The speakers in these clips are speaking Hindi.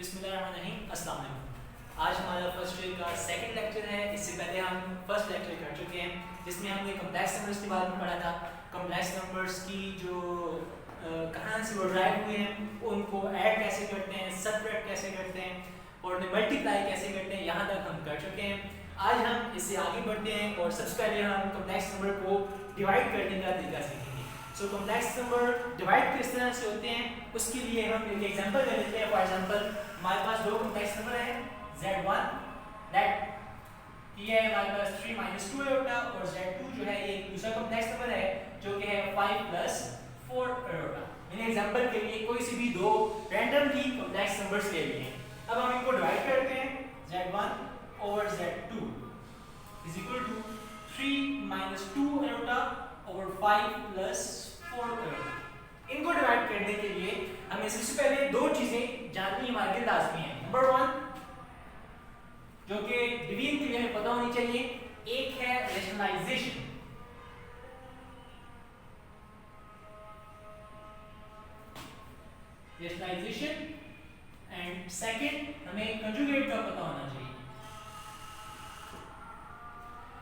बिस्मिल्लाहिर्रहमानिर्रहीम, अस्सलाम वालेकुम। आज हमारा फर्स्ट ईयर का सेकंड लेक्चर है। इससे पहले हम फर्स्ट लेक्चर कर चुके हैं जिसमें हमने कॉम्प्लेक्स नंबर्स के बारे में पढ़ा था। कॉम्प्लेक्स नंबर्स की जो कहाँ से वो ड्राइव हुए हैं, उनको ऐड कैसे करते हैं, सबट्रैक्ट कैसे करते हैं और उन्हें मल्टीप्लाई कैसे करते हैं, यहाँ तक हम कर चुके हैं। आज हम इससे आगे बढ़ते हैं और सबसे पहले हम कॉम्प्लेक्स नंबर को डिवाइड करने का तरीका सीखेंगे। सो कॉम्प्लेक्स नंबर डिवाइड किस तरह से होते हैं उसके लिए हम एक एग्जांपल ले लेते हैं। फॉर एग्जांपल हमारे पास दो कॉम्प्लेक्स नंबर है z1 दैट ये है हमारे पास 3 - 2 आयोटा और z2 जो है ये दूसरा कॉम्प्लेक्स नंबर है जो कि है 5 + 4 आयोटा। मैंने एग्जांपल के लिए कोई सी भी दो रैंडमली कॉम्प्लेक्स नंबर्स ले लिए हैं। अब हम इनको डिवाइड करते हैं। z1 over z2 is equal to 3 - 2 iota over 5 + 4 iota. इनको डिवाइड करने के लिए हमें सबसे पहले दो चीजें जाननी हमारे लिए लाजमी है। नंबर 1 जो कि डिवीजन के लिए हमें पता होनी चाहिए, एक है रेशनलाइजेशन। एंड सेकंड हमें कंजुगेट का पता होना चाहिए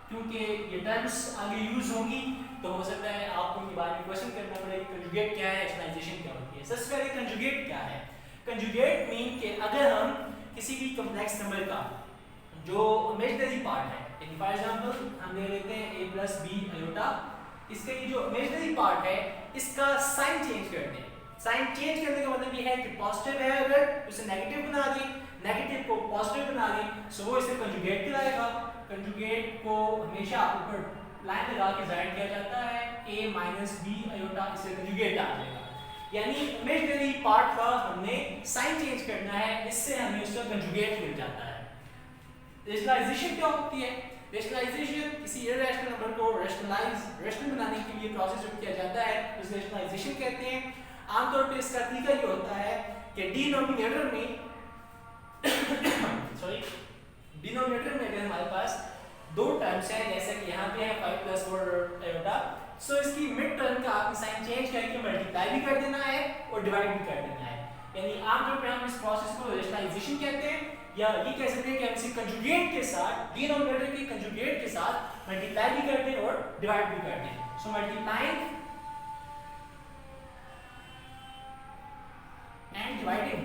क्योंकि ये टर्म्स आगे यूज होंगी तो हो सकता है आपको इनके बारे में क्वेश्चन करना पड़े कंजुगेट क्या है, रेशनलाइजेशन क्या होती है। सबसे पहले कंजुगेट क्या है। कंजुगेट मीन कि अगर हम किसी भी कॉम्प्लेक्स नंबर का जो इमेजिनरी पार्ट है, फॉर एग्जांपल हम ले लेते हैं a + b आयोटा, इसका ये जो इमेजिनरी पार्ट है इसका साइन चेंज कर दें। साइन चेंज करने का मतलब ये है कि पॉजिटिव है अगर उसे नेगेटिव बना दें, नेगेटिव को पॉजिटिव बना दें, सो वो इसे कंजुगेट कहलाएगा। कंजुगेट को हमेशा ऊपर लाइन लगा के जाहिर किया जाता है, a - b आयोटा इससे कंजुगेट आ जाएगा। यानी इमेजिनरी पार्ट का हमने साइन चेंज करना है, इससे हमें उसका कंजुगेट मिल जाता है। रेशनलाइजेशन क्या होती है। रेशनलाइजेशन किसी इररेशनल नंबर को रेशनल बनाने के लिए प्रोसेस जो किया जाता है उसे रेशनलाइजेशन कहते हैं। आमतौर पे इसका तरीका ये होता है कि डिनोमिनेटर में डिनोमिनेटर में अगर हमारे पास दो टर्म्स हैं, जैसे कि यहाँ पे है 5 + 4 आयोटा, सो इसकी मिड टर्म का आपने साइन चेंज करके मल्टीप्लाई भी कर देना है और डिवाइड भी कर देना है। यानी आमतौर पे हम इस प्रोसेस को रेशनलाइजेशन कहते हैं, या ये कह सकते हैं कि हम इसे कंजुगेट के साथ, डिनोमिनेटर के कंजुगेट के साथ मल्टीप्लाई भी कर दें और डिवाइड भी कर दें। सो मल्टीप्लाइंग एंड डिवाइडिंग।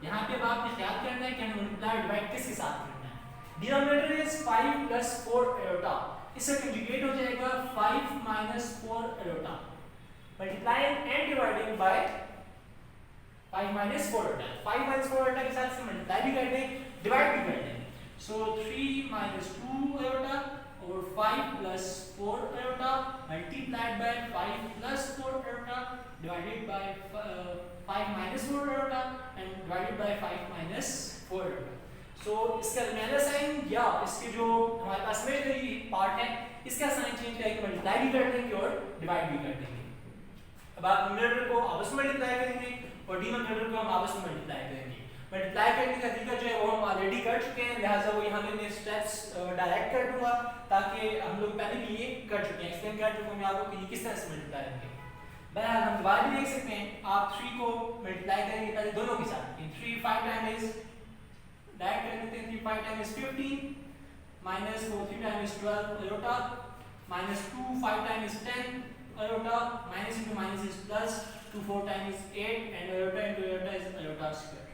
यहाँ पे अब आपने ख्याल करना है कि हमें मल्टीप्लाई डिवाइड किसके साथ करना है। डिनोमिनेटर इज 5 + 4 आयोटा, इससे कंजुगेट हो जाएगा 5 - 4 iota. Multiplying and dividing by 5 - 4 iota. 5 - 4 iota के साथ से मल्टीप्लाई भी कर दें, डिवाइड भी कर दें। So 3 - 2 iota over 5 + 4 iota multiplied by 5 + 4 iota divided by 5 - 4 iota and divided by 5 - 4 iota. So इसका रिमाइंडर साइन या इसके जो हमारे पास इमेजिनरी पार्ट है इसका साइन चेंज करके मल्टीप्लाई भी कर देंगे और डिवाइड भी कर देंगे। अब आप न्यूमरेटर को आपस में मल्टीप्लाई करेंगे और डिनोमिनेटर को हम आपस में मल्टीप्लाई करेंगे। मल्टीप्लाई करने का तरीका जो है वो हम ऑलरेडी कर चुके हैं, लिहाजा वो यहाँ मैं स्टेप्स डायरेक्ट कर दूंगा ताकि हम लोग पहले भी ये कर चुके हैं, एक्सप्लेन कर चुका हूँ मैं आपको कि ये किस तरह से मल्टीप्लाई करेंगे। बहरहाल हम दोबारा भी देख सकते हैं, आप 3 को मल्टीप्लाई करेंगे पहले दोनों के साथ। 3 5 टाइम्स डायरेक्ट कर देते हैं, 3 5 times 15 - 4 3 times 12 iota -2 5 times 10 iota minus into minus is plus 2 4 times 8 and iota into iota is iota square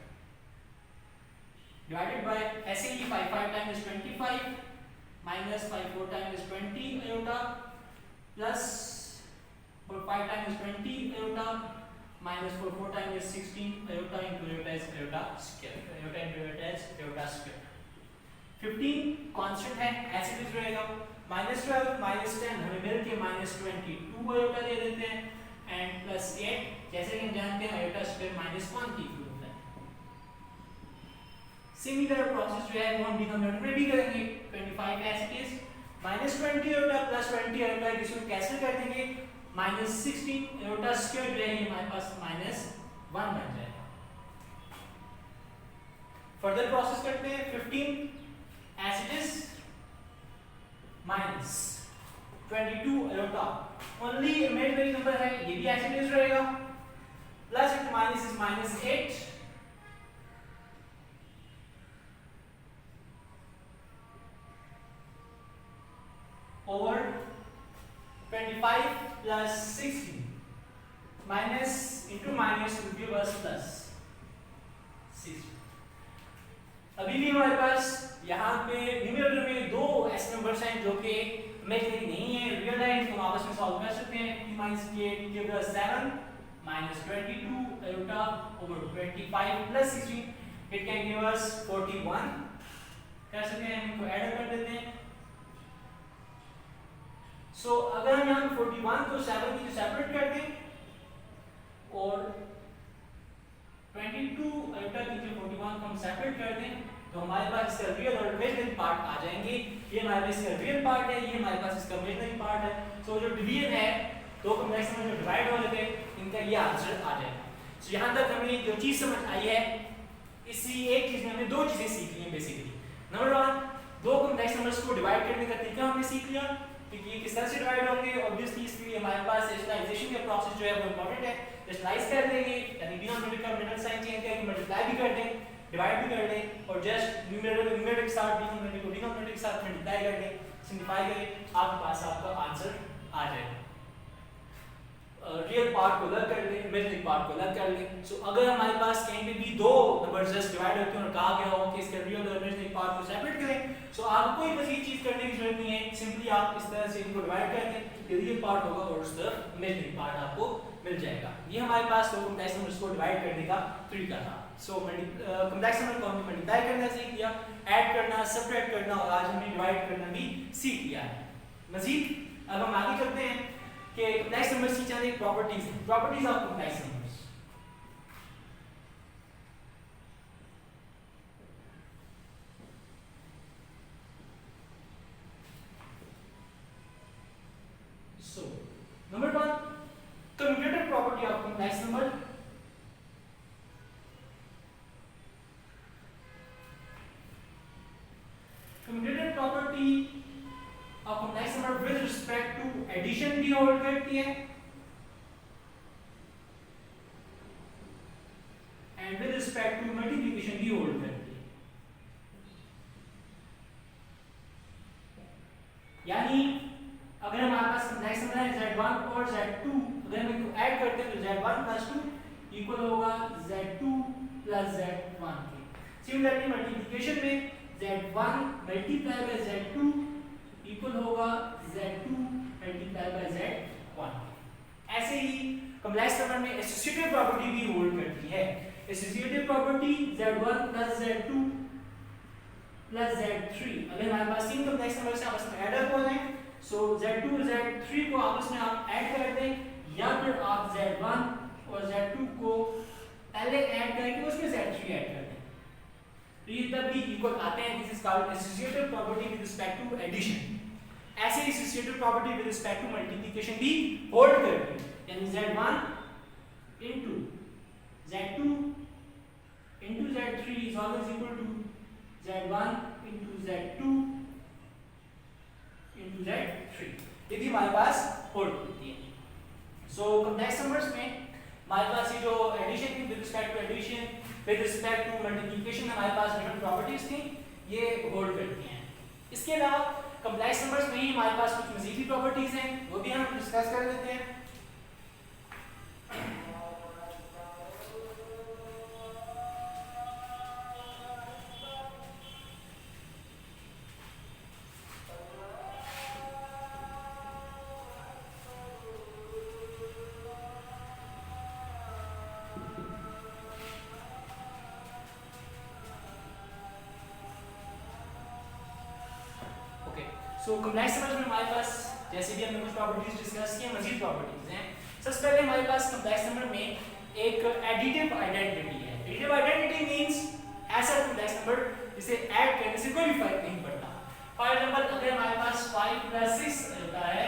divided by ऐसे ही 5 5 times 25 minus 5 4 times 20 iota plus 5 times 20 iota minus 4 4 times 16 iota into iota is iota square, iota into iota is iota square। 15 constant है, ऐसे भी रहेगा। -12 -10 हमें मिल के -22 आयोटा दे देते हैं एंड +8 जैसे कि हम जानते हैं आयोटा स्क्वायर -1 की इक्वल होता है। सिमिलर प्रोसेस जो है वो हम डिनोमिनेटर में भी करेंगे। 25 as it is -20 iota +20 iota इसको कैंसिल कर देंगे, -16 आयोटा स्क्वायर जो है हमारे पास -1 बन जाएगा। फर्दर प्रोसेस करते हैं। 15 as it is minus 22 iota, only imaginary number है, ये भी as it is रहेगा, plus minus is minus 8 over 25 plus 16 minus into minus will give us plus 6। अभी भी हमारे पास यहाँ पे न्यूमरेटर में दो ऐसे नंबर्स हैं जो कि इमेजिनरी नहीं है, रियल है, इनको आपस में सॉल्व कर सकते हैं। 3 minus 8 gives us 7 minus 22 iota over 25 plus 16 it can give us 41 कर सकते हैं, इनको ऐड कर देते हैं। सो अगर हम यहाँ 41 को 7 की सेपरेट कर दें और 22 iota की जो 41 को हम सेपरेट कर दें तो हमारे पास इसका रियल और इमेजिनरी पार्ट आ जाएंगे। ये हमारे पास इसका रियल पार्ट है, ये हमारे पास इसका इमेजिनरी पार्ट है। सो जो डिवीजन है दो कॉम्प्लेक्स नंबर जो डिवाइड हो रहे थे इनका ये आंसर आ जाएगा। सो यहाँ तक हमें जो चीज समझ आई है, इसी एक चीज में हमने दो चीजें सीख ली हैं बेसिकली। नंबर 1, दो कॉम्प्लेक्स नंबर्स को डिवाइड करने का तरीका हमने सीख लिया कि ये किस तरह से डिवाइड होंगे। ऑब्वियसली इसके लिए हमारे पास रेशनलाइजेशन का प्रोसेस जो है वो इंपॉर्टेंट है। रेशनलाइज कर देंगे यानी डिनोमिनेटर का मिडल साइन चेंज करके मल्टीप्लाई भी कर दें, डिवाइड भी कर दें और जस्ट न्यूमरेटर के साथ डिनोमिनेटर को डिनोमिनेटर के साथ मल्टीप्लाई कर दें, सिंपलीफाई करें, आपके पास आपका आंसर आ जाएगा। रियल पार्ट को अलग कर लें, इमेजिनरी पार्ट को अलग कर लें। सो अगर हमारे पास कहीं पे भी दो नंबर्स जस्ट डिवाइड होते हैं और कहा गया हो कि इसके रियल और इमेजिनरी पार्ट को सेपरेट करें, सो आपको कोई मजीद चीज करने की जरूरत नहीं है, सिंपली आप इस तरह से इनको डिवाइड कर दें, ये रियल पार्ट होगा और उस तरफ इमेजिनरी पार्ट आपको मिल जाएगा। ये हमारे पास दो कॉम्प्लेक्स नंबर्स को डिवाइड करने का तरीका था। सो कॉम्प्लेक्स नंबर को हमने मल्टीप्लाई करना सीख लिया, ऐड करना, सब्ट्रैक्ट करना और आज हमने डिवाइड करना भी सीख लिया है। मजीद अब हम आगे चलते हैं कि कॉम्प्लेक्स नंबर्स की चंद प्रॉपर्टीज हैं, properties of complex numbers. So number 1, commutative property of complex number. Commutative property of complex number with respect to addition भी होल्ड करती है and with respect to multiplication भी होल्ड करती है। यानी अगर हमारे पास कॉम्प्लेक्स नंबर है z1 और z2, अगर हम इनको ऐड करते हैं तो z1 plus 2 इक्वल होगा z2 plus z1 के। सिमिलरली मल्टीप्लिकेशन में z1 multiply by z2 equal होगा z2 मल्टीप्लाई बाय z1। ऐसे ही कॉम्प्लेक्स नंबर में एसोसिएटिव प्रॉपर्टी भी होल्ड करती है। Associative property z1 plus z2 plus z3, अगर हमारे पास तीन कॉम्प्लेक्स नंबर से आपस में ऐड अप हो जाएं, सो z2 z3 को आपस में आप ऐड कर दें या फिर आप z1 और z2 को पहले ऐड करके उसमें z3 ऐड कर दें, तो ये तब भी इक्वल आते हैं। This is called associative property with respect to addition. ऐसे ही associative property with respect to multiplication भी होल्ड करती है, यानी z1 into z2 into z3 is always equal to z1 into z2 into z3, ये भी हमारे पास होल्ड होती है। सो कॉम्प्लेक्स नंबर्स में हमारे पास ये जो एडिशन थी with respect to addition, with respect to multiplication, हमारे पास डिफरेंट प्रॉपर्टीज थी, ये होल्ड करती हैं। इसके अलावा कॉम्प्लेक्स नंबर्स में ही हमारे पास कुछ मज़ीद प्रॉपर्टीज हैं, वो भी हम डिस्कस कर लेते हैं। सो कॉम्प्लेक्स नंबर्स में हमारे पास जैसे भी हमने कुछ प्रॉपर्टीज डिस्कस की हैं, मजीद प्रॉपर्टीज हैं। सबसे पहले हमारे पास कॉम्प्लेक्स नंबर में एक एडिटिव आइडेंटिटी है। एडिटिव आइडेंटिटी मींस ऐसा कॉम्प्लेक्स नंबर जिसे ऐड करने से कोई भी फर्क नहीं पड़ता। फॉर एग्जांपल अगर हमारे पास 5 + 6 होता है,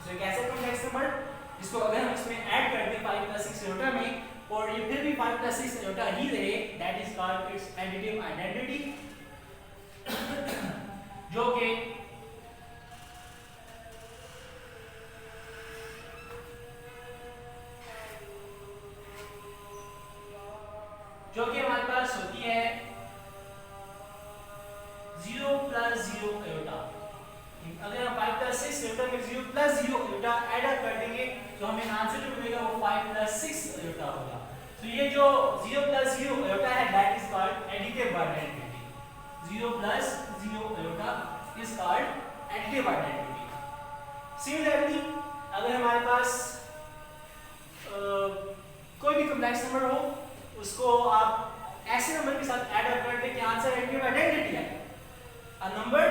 तो एक ऐसा कॉम्प्लेक्स नंबर जिसको अगर हम इसमें ऐड कर दें 5 + 6 होता में और ये फिर भी 5 + 6 होता ही रहे, that is called its additive identity, जो कि जो कि हमारे पास होती है 0 प्लस 0 आयोटा। अगर हम 5 प्लस 6 आयोटा में 0 प्लस 0 आयोटा ऐड अप कर देंगे तो हमें आंसर जो मिलेगा वो 5 प्लस 6 आयोटा होगा। तो ये जो 0 प्लस 0 आयोटा है that is called additive identity. 0 plus 0 iota is called additive identity. Similarly अगर हमारे पास कोई भी कॉम्प्लेक्स नंबर हो उसको आप ऐसे नंबर के साथ ऐड अप कर दें कि आंसर एडिटिव आइडेंटिटी है। अ नंबर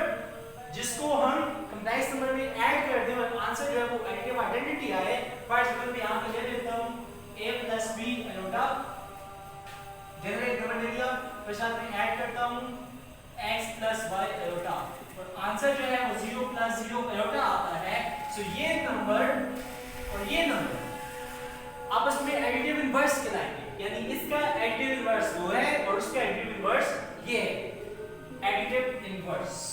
जिसको हम कॉम्प्लेक्स नंबर में ऐड कर दें और आंसर जो है वो एडिटिव आइडेंटिटी आए। फॉर एग्जांपल मैं यहां पे ले लेता हूं a + b iota, generate number ले लिया, फिर साथ में ऐड करता हूं x + y आयोटा और आंसर जो है वो 0 + 0 आयोटा आता है। सो ये नंबर और ये नंबर आपस में एडिटिव इनवर्स कहलाएंगे, यानी इसका एडिटिव इनवर्स वो है और उसका एडिटिव इनवर्स ये है, एडिटिव इनवर्स।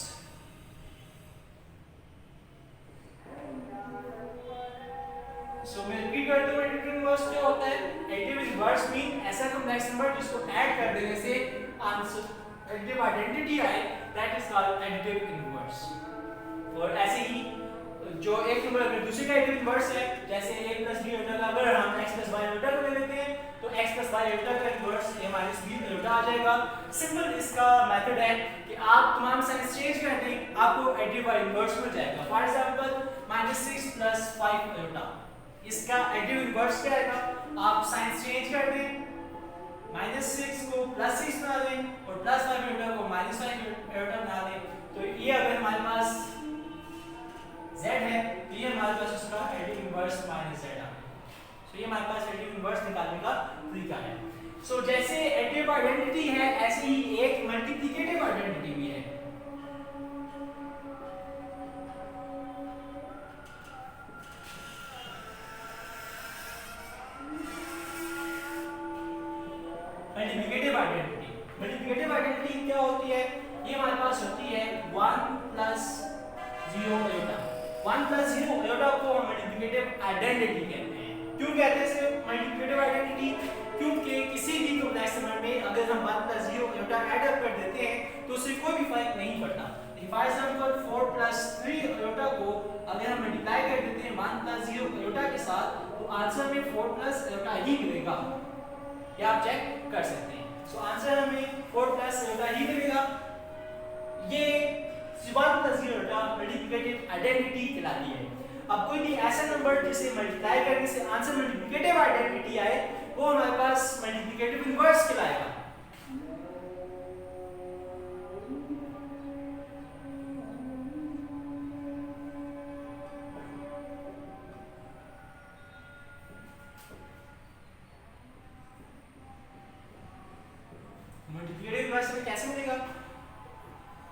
सो मैं रिपीट करता हूं एडिटिव इनवर्स क्या होता है। एडिटिव इनवर्स मीन ऐसा कॉम्प्लेक्स नंबर जिसको ऐड कर देने से आंसर एडिटिव आइडेंटिटी आए, that is called additive inverse. और ऐसे ही जो एक नंबर अगर दूसरे का एडिटिव इनवर्स है, जैसे a + b आयोटा का अगर हम x + y आयोटा को ले लेते हैं तो x + y आयोटा का इनवर्स a - b आयोटा आ जाएगा। सिंपल इसका मेथड है कि आप तमाम साइंस चेंज कर दें, आपको एडिटिव इनवर्स मिल जाएगा। फॉर एग्जांपल -6 + 5 आयोटा, इसका एडिटिव इनवर्स क्या आएगा, आप साइंस चेंज कर दें, -6 को +6 बना दें और +5 आयोटा को -5 आयोटा बना दें, तो ये अगर हमारे पास z है तो ये हमारे पास उसका एडिटिव इनवर्स -z आ गया। सो ये हमारे पास एडिटिव इनवर्स निकालने का तरीका है। सो जैसे एडिटिव आइडेंटिटी है ऐसे ही एक मल्टीप्लिकेटिव आइडेंटिटी भी है। मल्टीप्लिकेटिव आइडेंटिटी क्या होती है, ये हमारे पास होती है 1 + 0 आयोटा। 1 + 0 आयोटा को हम मल्टीप्लिकेटिव आइडेंटिटी कहते हैं। क्यों कहते हैं इसे मल्टीप्लिकेटिव आइडेंटिटी, क्योंकि किसी भी कॉम्प्लेक्स नंबर में अगर हम 1 + 0 आयोटा ऐड अप कर देते हैं तो उससे कोई भी फर्क नहीं पड़ता। फॉर एग्जांपल 4 + 3 आयोटा को अगर हम मल्टीप्लाई कर देते हैं 1 + 0 आयोटा के साथ तो आंसर में 4 + आयोटा ही मिलेगा, या आप चेक कर सकते हैं। सो आंसर हमें 4 + आयोटा ही मिलेगा। ये 1 + 0 आयोटा मल्टीप्लिकेटिव आइडेंटिटी कहलाती है। अब कोई भी ऐसा नंबर जिसे मल्टीप्लाई करने से आंसर मल्टीप्लिकेटिव आइडेंटिटी आए वो हमारे पास मल्टीप्लिकेटिव इनवर्स कहलाएगा। मल्टीप्लिकेटिव इनवर्स में कैसे मिलेगा,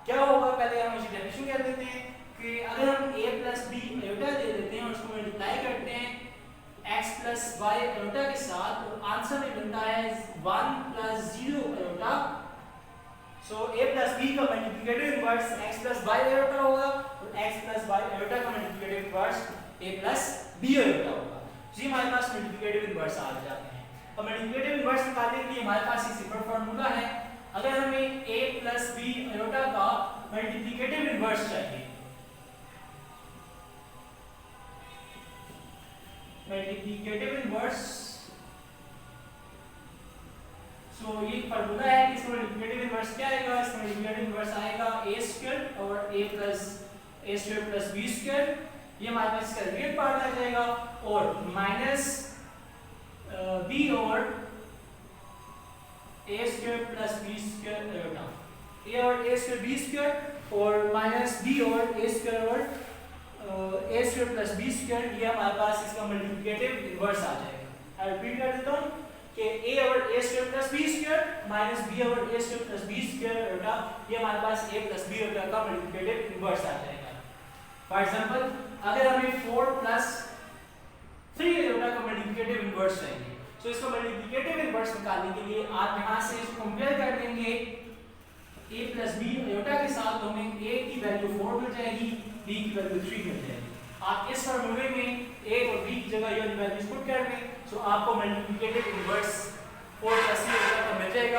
क्या होगा, पहले हम उसी डेफिनेशन कर देते हैं कि अगर हम a + b आयोटा ले लेते हैं और उसको मल्टीप्लाई करते हैं x + y आयोटा के साथ तो आंसर में बनता है 1 + 0 आयोटा। सो a + b का multiplicative inverse x + y iota होगा और x + y आयोटा का multiplicative inverse a + b iota होगा। जी हमारे पास मल्टीप्लिकेटिव इनवर्स आ जाते हैं। अब मल्टीप्लिकेटिव इनवर्स निकालने के लिए हमारे पास एक सिंपल फार्मूला है। अगर हमें a + b आयोटा का मल्टीप्लिकेटिव इनवर्स चाहिए, मल्टीप्लिकेटिव इनवर्स, सो ये फार्मूला है कि इसका मल्टीप्लिकेटिव इनवर्स क्या आएगा, इसका मल्टीप्लिकेटिव इनवर्स आएगा a² और a + b²। ये हमारे पास इसका रियल पार्ट आ जाएगा और माइनस b और a² + b² आयोटा, a और a² b² और माइनस b और a² और a² + b², ये हमारे पास इसका मल्टीप्लिकेटिव इनवर्स आ जाएगा। मैं रिपीट कर देता हूं कि a और a² + b² माइनस b और a² + b² आयोटा, ये हमारे पास a + b आयोटा का मल्टीप्लिकेटिव इनवर्स आ जाएगा। फॉर एग्जांपल अगर हमें 4 + 3 आयोटा का मल्टीप्लिकेटिव इनवर्स चाहिए, तो इसका मल्टीप्लिकेटिव इनवर्स निकालने के लिए आप यहां से इसको कंपेयर कर देंगे a + b आयोटा के साथ, तो हमें a की वैल्यू 4 मिल जाएगी, b की वैल्यू 3 मिल जाएगी। आप इस फार्मूले में a और b की जगह ये वैल्यूज पुट कर दें, सो आपको मल्टीप्लिकेटिव इनवर्स 4 + 3 आयोटा का मिल जाएगा।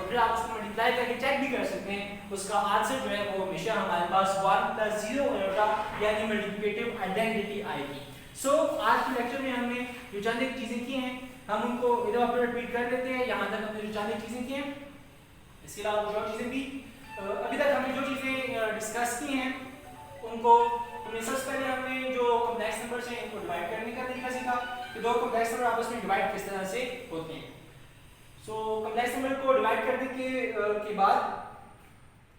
और फिर आप उसको मल्टीप्लाई करके चेक भी कर सकते हैं, उसका आंसर जो है वो हमेशा हमारे पास 1 + 0 आयोटा यानी मल्टीप्लिकेटिव आइडेंटिटी आएगी। सो आज के लेक्चर में हमने जो चंद एक चीजें की हैं हम उनको इधर पर रिपीट कर लेते हैं। यहाँ तक हमने जो चंद एक चीजें की हैं, इसके अलावा कुछ और चीजें भी अभी तक हमने जो चीजें डिस्कस की हैं उनको सबसे पहले हमने जो कॉम्प्लेक्स नंबर्स हैं इनको डिवाइड करने का तरीका सीखा कि दो कॉम्प्लेक्स नंबर आपस में डिवाइड किस तरह से होते हैं। सो कॉम्प्लेक्स नंबर को डिवाइड करने के बाद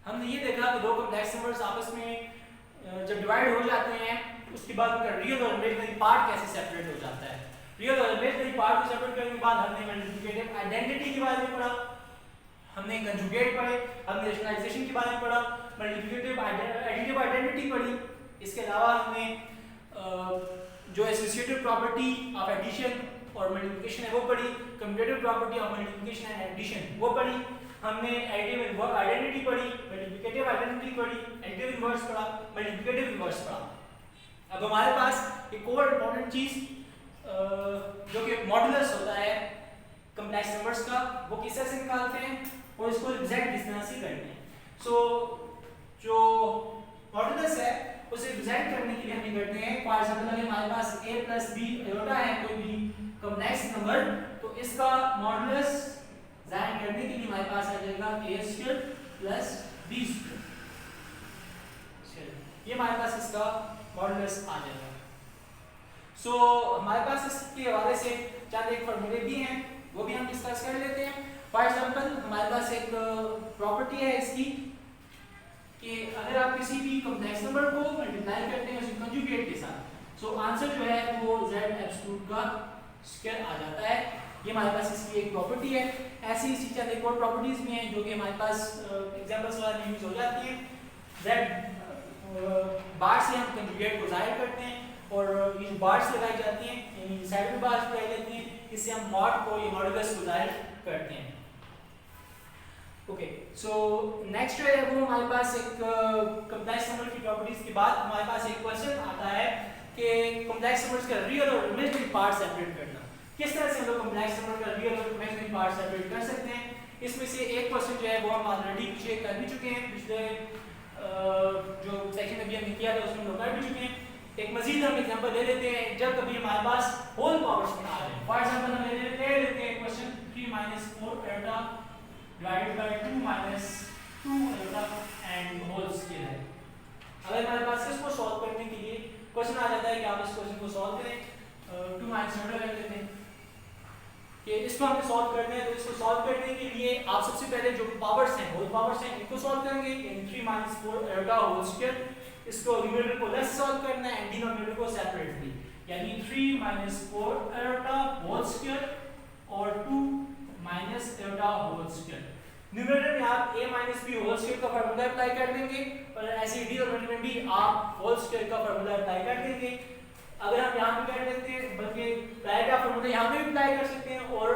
हमने ये देखा कि दो कॉम्प्लेक्स नंबर्स आपस में जब डिवाइड हो जाते हैं उसके बाद उनका रियल और इमेजिनरी पार्ट कैसे सेपरेट हो जाता है। रियल और इमेजिनरी पार्ट को सेपरेट करने के बाद हमने मल्टीप्लिकेटिव आइडेंटिटी के बारे में पढ़ा, हमने कंजुगेट पढ़े, हमने रेशनलाइजेशन के बारे में पढ़ा, मल्टीप्लिकेटिव एडिटिव आइडेंटिटी पढ़ी। इसके अलावा हमने जो एसोसिएटिव प्रॉपर्टी ऑफ एडिशन और मल्टीप्लिकेशन है वो पढ़ी, commutative property of multiplication and addition वो पढ़ी, हमने एडिटिव आइडेंटिटी पढ़ी, मल्टीप्लिकेटिव आइडेंटिटी पढ़ी, एडिटिव इनवर्स पढ़ा, मल्टीप्लिकेटिव इनवर्स पढ़ा। अब हमारे पास एक और इम्पोर्टेंट चीज जो कि मॉडुलस होता है कॉम्प्लेक्स नंबर्स का, वो किस तरह से निकालते हैं और इसको रिप्रेजेंट किस तरह से करते हैं। सो जो मॉडुलस है उसे रिप्रेजेंट करने के लिए हम ये करते हैं, फॉर एग्जांपल अगर हमारे पास a + b आयोटा है कोई भी कॉम्प्लेक्स नंबर, तो इसका मॉडुलस जाहिर करने के लिए हमारे पास आ जाएगा a² + b²। ये हमारे पास इसका मॉडुलस आ जाएगा। सो हमारे पास इसके हवाले से चंद एक फॉर्मूले भी हैं वो भी हम डिस्कस कर लेते हैं। फॉर एग्जांपल हमारे पास एक प्रॉपर्टी है इसकी कि अगर आप किसी भी कॉम्प्लेक्स नंबर को मल्टीप्लाई करते हैं उसके कंजुगेट के साथ, सो आंसर जो है वो z एब्सोल्यूट का स्क्वायर आ जाता है। ये हमारे पास इसकी एक प्रॉपर्टी है। ऐसी इसी चंद एक और प्रॉपर्टीज भी हैं जो कि हमारे पास एग्जांपल्स वाला यूज हो जाती हैं। z बार से हम कंजुगेट को जाहिर करते हैं और ये बार्स लगाई जाती हैं यानी साइड में बार्स लगाई जाती हैं, इससे हम मॉड को या मॉडुलस को जाहिर करते हैं। ओके, सो नेक्स्ट जो है वो हमारे पास एक कॉम्प्लेक्स नंबर की प्रॉपर्टीज के बाद हमारे पास एक क्वेश्चन आता है कि कॉम्प्लेक्स नंबर्स का रियल और इमेजिनरी पार्ट सेपरेट करना। किस तरह से हम लोग कॉम्प्लेक्स नंबर का रियल और इमेजिनरी पार्ट सेपरेट कर सकते हैं। इसमें से एक क्वेश्चन जो है वो हम ऑलरेडी पीछे कर भी चुके हैं, पिछले जो सेक्शन में भी हमने किया था उसमें हम लोग कर भी चुके हैं। एक मजीद हम एग्जांपल ले लेते हैं जब कभी हमारे पास होल पावर्स में आ जाए। फॉर एग्जांपल हम ले लेते हैं question 3 - 4 iota divided by 2 - 2 iota and whole square है। अगर हमारे पास इसको सॉल्व करने के लिए क्वेश्चन आ जाता है कि आप इस क्वेश्चन को सॉल्व करें, 2 - आयोटा कर लेते हैं कि इसको हमें सॉल्व करना है। तो इसको सॉल्व करने के लिए आप सबसे पहले जो पावर्स हैं होल पावर्स हैं इनको सॉल्व करेंगे, यानी 3 - 4 आयोटा होल स्क्वायर। इसको न्यूमरेटर को लेस सॉल्व करना है एंड डिनोमिनेटर को सेपरेटली, यानी 3 - 4 आयोटा होल स्क्वायर और 2 - आयोटा होल स्क्वायर। न्यूमरेटर में आप a - b होल स्क्वायर का फार्मूला अप्लाई कर देंगे और ऐसे डिनोमिनेटर में भी आप होल स्क्वायर का फार्मूला अप्लाई कर देंगे। अगर हम यहाँ पे कर देते हैं बल्कि प्रायर का फार्मूला यहाँ पे भी अप्लाई कर सकते हैं और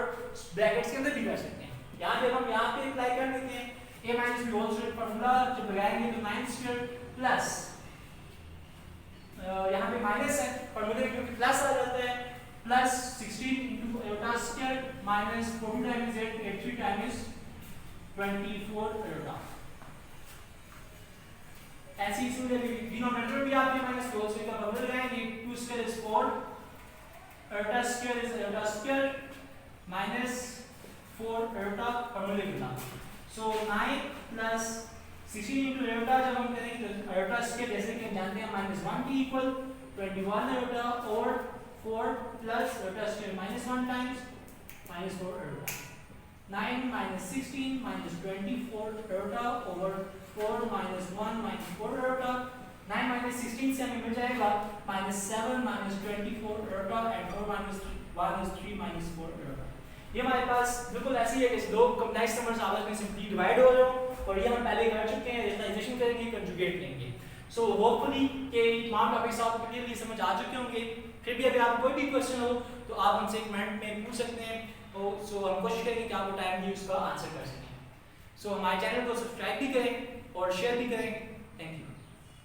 ब्रैकेट्स के अंदर भी कर सकते हैं। यहाँ पे हम यहाँ पे अप्लाई कर देते हैं a - b whole square formula जब लगाएंगे तो 9² प्लस यहाँ पे माइनस है फॉर्मूले क्योंकि प्लस आ जाता है, plus 16 iota square minus 4 times 8 3 times 24 iota. ऐसी इसमें डिनोमिनेटर भी आप माइनस 2 से का फॉर्मूला लगाएंगे, 2 square is 4 iota square is iota square minus 4 iota फॉर्मूले के साथ। सो 9 प्लस 16 आयोटा जब हम करेंगे तो आयोटा स्क्वायर जैसे कि हम जानते हैं -1 की इक्वल 21 आयोटा और 4 plus iota square -1 times -4 iota. 9 - 16 - 24 iota over 4 - 1 - 4 iota. 9 - 16 से हमें मिल जाएगा -7 - 24 आयोटा एंड 4 - 1 is 3 - 4 आयोटा। ये हमारे पास बिल्कुल ऐसी है कि दो कॉम्प्लेक्स नंबर्स आपस में सिंपली डिवाइड हो रहे हो और ये हम पहले कर चुके हैं, रेशनलाइजेशन करेंगे, कंजुगेट करेंगे। सो होपफुली कि तमाम टॉपिक्स आपको क्लियरली समझ आ चुके होंगे। फिर भी अगर आपको कोई भी क्वेश्चन हो तो आप हमसे कमेंट में पूछ सकते हैं। सो हम कोशिश करेंगे कि आपको टाइमली उसका आंसर कर सकें। सो हमारे चैनल को सब्सक्राइब भी करें और शेयर भी करें।